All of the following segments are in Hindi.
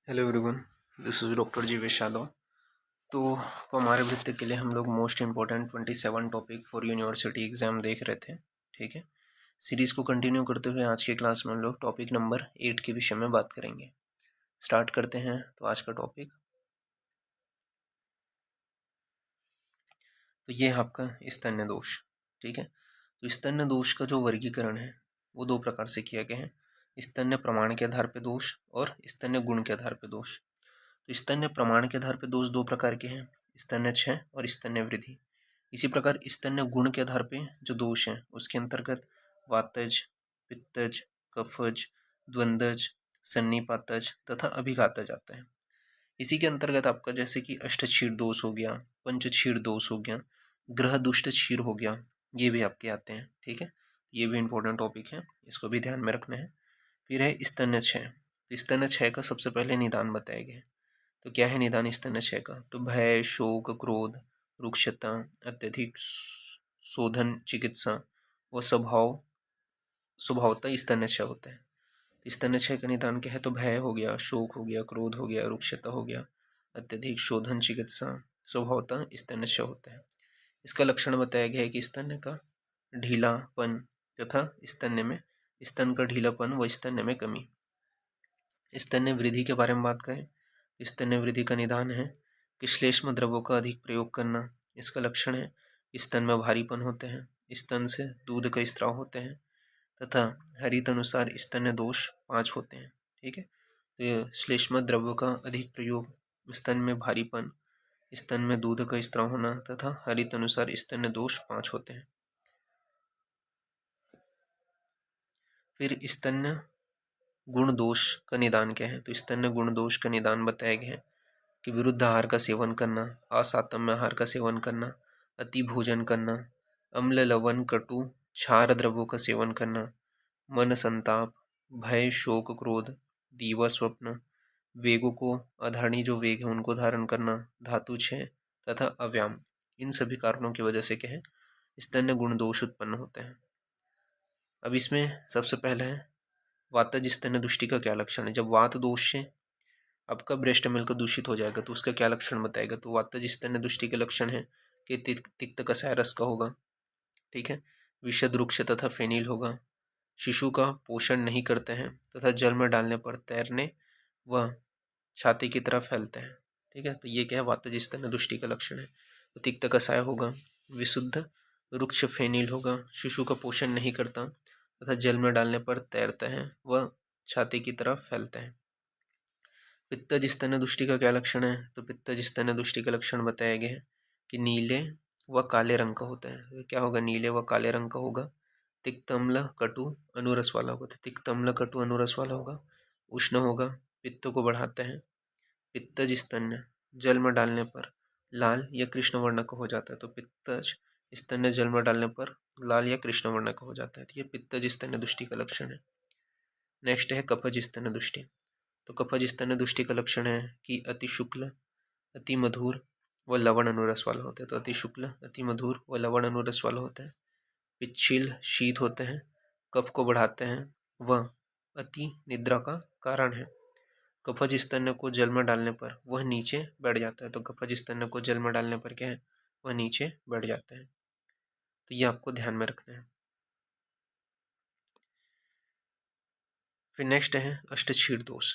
Hello everyone, this is doctor Jeevesh Yadav. तो हमारे के लिए हम लोग most important 27 topic for university exam देख रहे थे। ठीक है, सीरीज को कंटिन्यू करते हुए आज के क्लास में हम लोग टॉपिक नंबर 8 के विषय में बात करेंगे। स्टार्ट करते हैं। तो आज का टॉपिक तो ये है आपका स्तन्य दोष। ठीक है, तो स्तन्य दोष का जो वर्गीकरण है वो दो प्रकार से किया गया है, स्तन्य प्रमाण के आधार पर दोष और स्तन्य गुण के आधार पर दोष। तो स्तन्य प्रमाण के आधार पर दोष दो प्रकार के हैं, स्तन्य क्षय और स्तन्य वृद्धि। इसी प्रकार स्तन्य गुण के आधार पे जो दोष हैं उसके अंतर्गत वातज, पित्तज, कफज, द्वंद्वज, सन्निपातज तथा अभिघातज आता है। इसी के अंतर्गत आपका जैसे कि अष्टक्षीर दोष हो गया, पंचक्षीर दोष हो गया, ग्रह दुष्ट क्षीर हो गया, ये भी आपके आते हैं। ठीक है, ये भी इंपॉर्टेंट टॉपिक है, इसको भी ध्यान में रखना है। फिर है स्तन्य क्षय। तो स्तन्य क्षय का सबसे पहले निदान बताया गया है। तो क्या है निदान स्तन्य क्षय का? तो भय, शोक, क्रोध, रुक्षता, अत्यधिक शोधन, चिकित्सा व स्वभावतः स्तन्य क्षय होता है। तो स्तन्य क्षय का निदान क्या है? तो भय हो गया, शोक हो गया, क्रोध हो गया, रुक्षता हो गया, अत्यधिक शोधन, चिकित्सा, स्वभावतः स्तन्य क्षय होता है। इसका लक्षण बताया गया है कि स्तन्य का ढीलापन तथा स्तन्य में स्तन का ढीलापन व स्तन्य में कमी। स्तन्य वृद्धि के बारे में बात करें, स्तन्य वृद्धि का निदान है कि श्लेष्म द्रव्यों का अधिक प्रयोग करना। इसका लक्षण है स्तन में भारीपन होते हैं, स्तन से दूध का स्त्राव होते हैं तथा हरित अनुसार स्तन्य दोष 5 होते हैं। ठीक है, तो ये श्लेष्म द्रव्यों का अधिक प्रयोग, स्तन में भारीपन, स्तन में दूध का स्त्राव होना तथा हरित अनुसार स्तन्य दोष 5 होते हैं। फिर स्तन्य गुण दोष का निदान क्या है? तो स्तन्य गुण दोष का निदान बताया गया है कि विरुद्ध आहार का सेवन करना, असातम्य आहार का सेवन करना, अति भोजन करना, अम्ल लवण कटु क्षार द्रव्यों का सेवन करना, मन संताप, भय, शोक, क्रोध, दीवा स्वप्न, वेगों को अधारणी जो वेग है उनको धारण करना, धातु क्षय तथा अव्याम, इन सभी कारणों की वजह से क्या है स्तन्य गुण दोष उत्पन्न होते हैं। अब इसमें सबसे पहले है वातज स्तन्य दुष्टि का क्या लक्षण है? जब वात दोष से आपका ब्रेस्ट मिल्क दूषित हो जाएगा तो उसका क्या लक्षण बताएगा? तो वातज स्तन्य दुष्टि के लक्षण है कि तिक्त कसाय रस का होगा। ठीक है, विशद वृक्ष तथा फेनिल होगा, शिशु का पोषण नहीं करते हैं तथा जल में डालने पर तैरने व छाती की तरफ फैलते हैं। ठीक है, तो ये क्या है वातज स्तन्य दुष्टि का लक्षण है। तो तिक्त कसाय होगा, विशुद्ध वृक्ष फेनिल होगा, शिशु का पोषण नहीं करता तथा जल में डालने पर तैरते हैं व छाती की तरफ फैलते हैं। पित्तज स्तन्य दुष्टि का क्या लक्षण है? तो पित्तज स्तन्य दुष्टि का लक्षण बताया गया है कि नीले व काले रंग का होता है। तो क्या होगा? नीले व काले रंग का होगा, तिक्त अम्ल कटु अनुरस वाला होगा। तो तिक्त अम्ल कटु अनुरस वाला होगा, उष्ण होगा, पित्त को बढ़ाते हैं। पित्तज स्तन्य जल में डालने पर लाल या कृष्ण वर्ण का हो जाता है। तो पित्तज स्तन्य जल में डालने पर लाल या कृष्ण वर्ण का हो जाता है। तो ये पित्तज स्तन्य दुष्टि का लक्षण है। नेक्स्ट है कफज स्तन्य दुष्टि। तो कफज स्तन्य दुष्टि का लक्षण है कि अति शुक्ल, अति मधुर व लवण अनुरस वाला होता है। तो अति शुक्ल, अति मधुर व लवण अनुरस वाला होता है। पिच्छील, शीत होते हैं, कफ को बढ़ाते हैं व अति निद्रा का कारण है। कफज स्तन्य को जल में डालने पर वह नीचे बैठ जाता है। तो कफज स्तन्य को जल में डालने पर क्या है? वह नीचे बैठ जाता है। तो ये आपको ध्यान में रखना है। फिर नेक्स्ट है अष्टक्षीर दोष।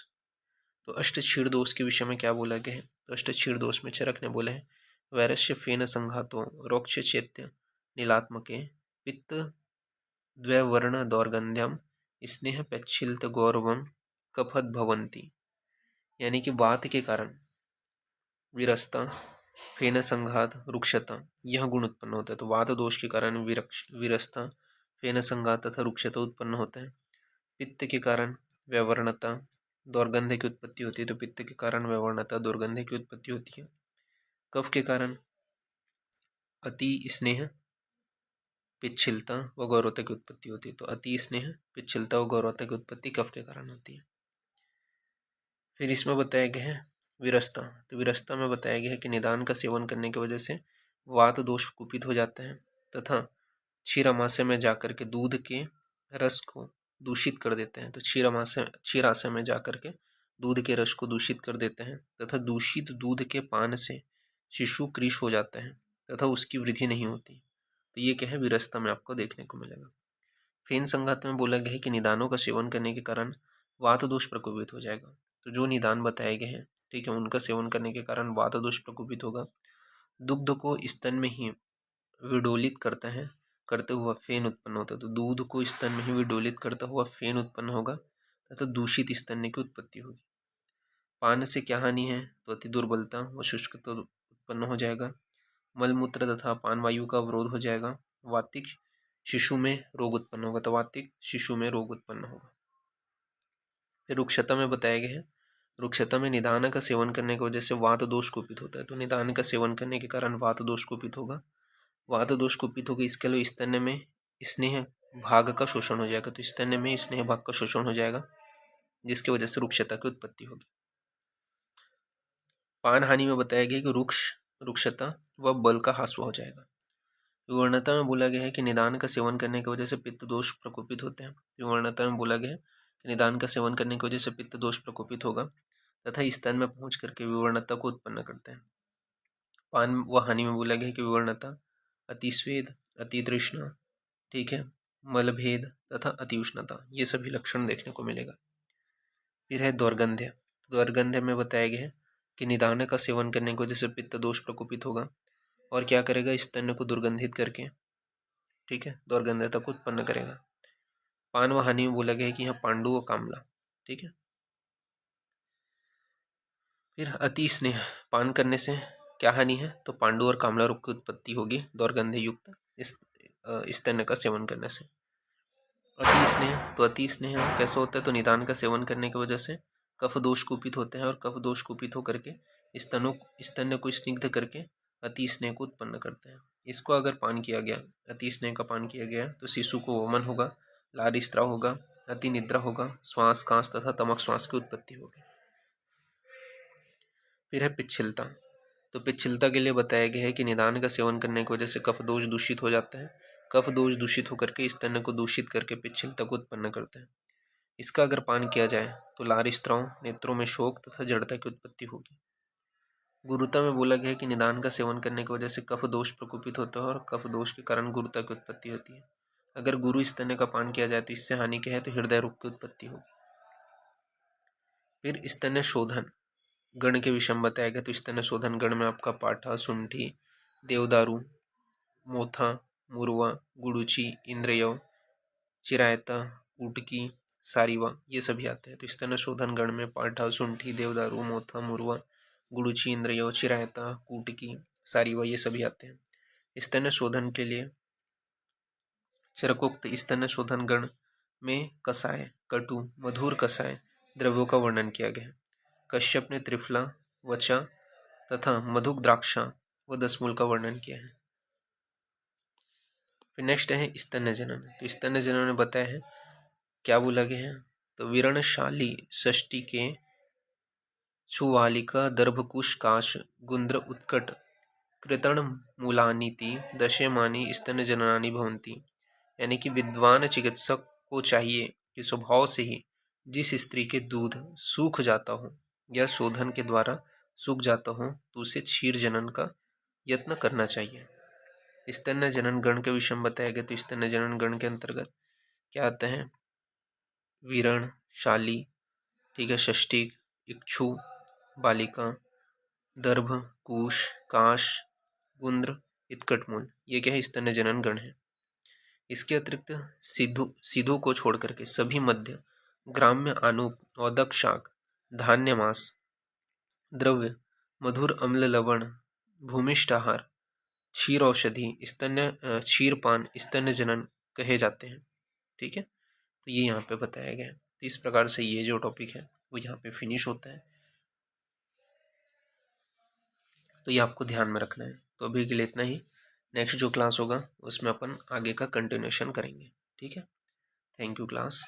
तो अष्टक्षीर दोष के विषय में क्या बोला गया है? तो अष्टक्षीर दोष में चरक ने बोला है वैरस्य फेन संघातो रोक्ष चैत्य नीलात्मके पित्त द्वैवर्ण दौर्गंध्यम स्नेह पैच्छिल्त गौरवम कफत भवंती। यानी कि वात के कारण विरसता, फेन संघात, रुक्षता यह गुण उत्पन्न होता है। तो वात दोष के कारण विरसता, फेन संघात तथा रुक्षता उत्पन्न होता है। पित्त के कारण व्यवरणता, दुर्गंध की उत्पत्ति होती है। तो पित्त के कारण व्यवरणता, दुर्गंध की उत्पत्ति होती है। कफ के कारण अति स्नेह, पिच्छिलता व गौरवता की उत्पत्ति होती है। तो अति स्नेह, पिच्छिलता व गौरवता की उत्पत्ति कफ के कारण होती है। फिर इसमें बताया गया है विरसता। तो विरसता में बताया गया है कि निदान का सेवन करने की वजह से वात दोष कुपित हो जाते हैं तथा क्षीरामाशय में जाकर के दूध के रस को दूषित कर देते हैं। तो क्षीरामाशय में जाकर के दूध के रस को दूषित कर देते हैं तथा दूषित दूध के पान से शिशु कृश हो जाता है तथा उसकी वृद्धि नहीं होती। तो ये क्या है, विरसता में आपको देखने को मिलेगा। फेन संघात में बोला गया है कि निदानों का सेवन करने के कारण वात दोष प्रकोपित हो जाएगा। तो जो निदान बताए गए हैं, ठीक है, उनका सेवन करने के कारण वात दोष प्रकोपित होगा। दुग्ध को स्तन में ही विडोलित करता है, करते हुआ फेन उत्पन्न होता है। तो दूध को स्तन में ही विडोलित करता हुआ फेन उत्पन्न होगा तथा दूषित स्तन्य की उत्पत्ति होगी। पान से क्या हानि है, तो अति दुर्बलता व शुष्कता उत्पन्न हो जाएगा। मलमूत्र तथा पान वायु का अवरोध हो जाएगा। वातिक शिशु में रोग उत्पन्न होगा। तो वातिक शिशु में रोग उत्पन्न होगा। फिर रुक्षता में बताया गया है, रुक्षता में निदान का सेवन करने की वजह से वात दोष कुपित होता है। तो निदान का सेवन करने के कारण वात दोष कुपित होगा। वात दोष कुपित होगा, इसके अलावा स्तन्य में स्नेह भाग का शोषण हो जाएगा। तो स्तन्य में स्नेह भाग का शोषण हो जाएगा, जिसकी वजह से रुक्षता की उत्पत्ति होगी। पान हानि में बताया गया कि रुक्षता व बल का ह्रास हो जाएगा। विवर्णता में बोला गया है कि निदान का सेवन करने की वजह से पित्त दोष प्रकोपित होते हैं। विवर्णता में बोला गया है कि निदान का सेवन करने की वजह से पित्त दोष प्रकोपित होगा तथा स्तन में पहुंच करके विवर्णता को उत्पन्न करते हैं। पान व हानि में बोला गया है कि विवर्णता, अतिस्वेद, अति तृष्णा, ठीक है, मलभेद तथा अति उष्णता, ये सभी लक्षण देखने को मिलेगा। फिर है दौर्गंध्य। दौर्गंध्य में बताया गया है कि निदान का सेवन करने की वजह से पित्त दोष प्रकोपित होगा और क्या करेगा, स्तन को दुर्गंधित करके, ठीक है, दौर्गंध्यता को उत्पन्न करेगा। पान व हानि में बोला गया है कि यहाँ पांडु व कामला, ठीक है। फिर अति स्नेह, पान करने से क्या हानि है, तो पांडु और कामला रोग की उत्पत्ति होगी दौर्गंध्य युक्त इस स्तन का सेवन करने से। अति स्नेह, तो अति स्नेह कैसे होता है, तो निदान का सेवन करने की वजह से कफ दोष कुपित होते हैं और कफ दोष कुपित होकर के स्तन को स्निग्ध करके अति स्नेह को उत्पन्न करते हैं। इसको अगर पान किया गया, अति स्नेह का पान किया गया, तो शिशु को वमन होगा, लार स्त्राव होगा, अति निद्रा होगा, श्वास कांस तथा तमक श्वास की उत्पत्ति होगी। फिर है पिच्छिलता। तो पिच्छिलता के लिए बताया गया है कि निदान का सेवन करने की वजह से कफ दोष दूषित हो जाता है। कफ दोष दूषित होकर के स्तन को दूषित करके पिच्छिलता को उत्पन्न करते हैं। इसका अगर पान किया जाए तो लार स्त्राव, नेत्रों में शोक तथा जड़ता की उत्पत्ति होगी। गुरुता में बोला गया है कि निदान का सेवन करने की वजह से कफ दोष प्रकोपित होता है और कफ दोष के कारण गुरुता की उत्पत्ति होती है। अगर गुरु स्तन्य का पान किया जाए तो इससे हानि क्या है, तो हृदय रोग की उत्पत्ति होगी। फिर स्तन्य शोधन गण के विषय में बताया गया। तो स्तन्य शोधन गण में आपका पाठा, सुंठी, देवदारू, मोथा, मुरवा, गुड़ुची, इंद्रयव, चिरायता, कुटकी, सारीवा, ये सभी आते हैं। तो स्तन्य शोधन गण में पाठा, सुंठी, देवदारू, मोथा, मुरवा, गुड़ुची, इंद्रयव, चिरायता, कुटकी, सारीवा, ये सभी आते हैं। स्तन्य शोधन के लिए चरकोक्त स्तन्य शोधन गण में कसाय, कटु, मधुर कसाय द्रव्यों का वर्णन किया गया है। कश्यप ने त्रिफला, वचा तथा मधुक द्राक्षा व दसमूल का वर्णन किया है। फिर नेक्स्ट है स्तन्य जनन। तो स्तन्य जनन में बताया है, क्या बोला गया है, तो विरणशाली षष्टि के सुवालिका दर्भकुश काश गुंद्र उत्कट कृतण मूलानीति दशमानी स्तन्य जननानी भवंती। यानी कि विद्वान चिकित्सक को चाहिए कि स्वभाव से ही जिस स्त्री के दूध सूख जाता हो या शोधन के द्वारा सूख जाता हो तो उसे क्षीर जनन का यत्न करना चाहिए। स्तन्य जनन गण के विषय में बताया गया। तो स्तन्य जनन गण के अंतर्गत क्या आता है, वीरण, शाली, ठीक है, षष्टिक, इक्षु, बालिका, दर्भ, कुश, काश, गुंद्र, इत्कटमूल, ये क्या है, स्तन्य जनन गण है। इसके अतिरिक्त सिधु को छोड़ करके सभी मध्य, ग्राम्य, आनूप, औदक शाक, धान्य मांस, द्रव्य, मधुर अम्ल लवण, भूमिष्ठ आहार, क्षीर औषधि, स्तन्य क्षीरपान स्तन्य जनन कहे जाते हैं। ठीक है, तो ये यहाँ पे बताया गया है। तो इस प्रकार से ये जो टॉपिक है वो यहाँ पे फिनिश होता है। तो ये आपको ध्यान में रखना है। तो अभी के लिए इतना ही। नेक्स्ट जो क्लास होगा उसमें अपन आगे का कंटिन्यूशन करेंगे। ठीक है, थैंक यू क्लास।